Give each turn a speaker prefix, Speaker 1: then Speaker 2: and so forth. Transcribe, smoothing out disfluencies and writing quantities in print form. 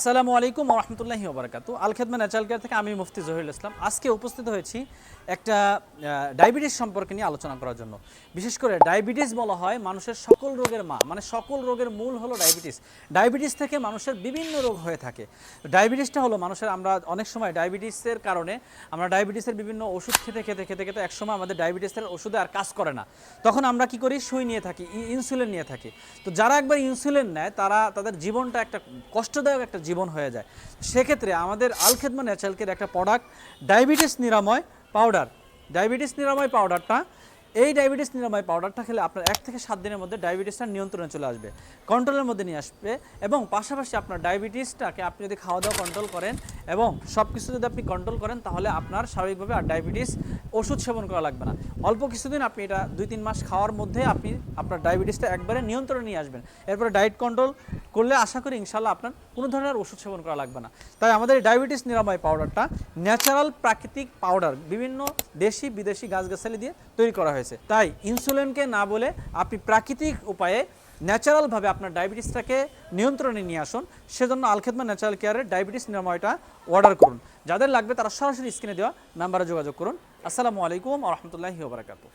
Speaker 1: আসসালামু আলাইকুম ওয়া রাহমাতুল্লাহি ওয়া বারাকাতুহু। আল খেদমা ন্যাচারাল কেয়ার থেকে আমি মুফতি জহিরুল ইসলাম আজকে উপস্থিত হয়েছি একটা ডায়াবেটিস সম্পর্কে নিয়ে আলোচনা করার জন্য। বিশেষ করে ডায়াবেটিস বলা হয় মানুষের সকল রোগের মা, মানে সকল রোগের মূল হলো ডায়াবেটিস। ডায়াবেটিস থেকে মানুষের বিভিন্ন রোগ হয়ে থাকে। ডায়াবেটিসটা হলো মানুষের, আমরা অনেক সময় ডায়াবেটিসের কারণে আমরা ডায়াবেটিসের বিভিন্ন ওষুধ খেতে খেতে খেতে খেতে একসময় আমাদের ডায়াবেটিসের ওষুধে আর কাজ করে না। তখন আমরা কি করি, সুই নিয়ে থাকি, ইনসুলিন নিয়ে থাকি। তো যারা একবার ইনসুলিন নেয় তাদের জীবনটা একটা কষ্টদায়ক একটা জীবন হয়ে যায়। সেক্ষেত্রে আমাদের আল খেদমা ন্যাচারাল কেয়ার একটা প্রোডাক্ট ডায়াবেটিস নিরাময় পাউডার। ডায়াবেটিস নিরাময় পাউডারটা, এই ডায়াবেটিস নিরাময় পাউডারটা খেলে আপনার 1 থেকে 7 দিনের মধ্যে ডায়াবেটিসটা নিয়ন্ত্রণে চলে আসবে, কন্ট্রোলের মধ্যে নিয়ে আসবে। এবং পাশাপাশি আপনার ডায়াবেটিসটাকে আপনি যদি খাওয়া দাওয়া কন্ট্রোল করেন এবং সব কিছু যদি আপনি কন্ট্রোল করেন, তাহলে আপনার স্বাভাবিকভাবে আর ডায়াবেটিস ওষুধ সেবন করা লাগবে না। অল্প কিছুদিন আপনি এটা 2-3 মাস খাওয়ার মধ্যে আপনি আপনার ডায়াবেটিসটা একবারে নিয়ন্ত্রণে নিয়ে আসবেন। এরপরে ডায়েট কন্ট্রোল করলে আশা করি ইনশাল্লাহ আপনার কোনো ধরনের ওষুধ সেবন করা লাগবে না। তাই আমাদের এই ডায়াবেটিস নিরাময় পাউডারটা ন্যাচারাল প্রাকৃতিক পাউডার, বিভিন্ন দেশি বিদেশি গাছগাছালি দিয়ে তৈরি করা হয়েছে। তাই ইনসুলিনকে না বলে আপনি প্রাকৃতিক উপায়ে ন্যাচারালভাবে আপনার ডায়াবেটিসটাকে নিয়ন্ত্রণে নিয়ে আসুন। সেজন্য আল খেদমা ন্যাচারাল কেয়ারের ডায়াবেটিস নিরাময়টা অর্ডার করুন। যাদের লাগবে তারা সরাসরি স্ক্রিনে দেওয়া নাম্বারে যোগাযোগ করুন। আসসালামু আলাইকুম ওয়া রাহমাতুল্লাহি ওয়া বারাকাতুহু।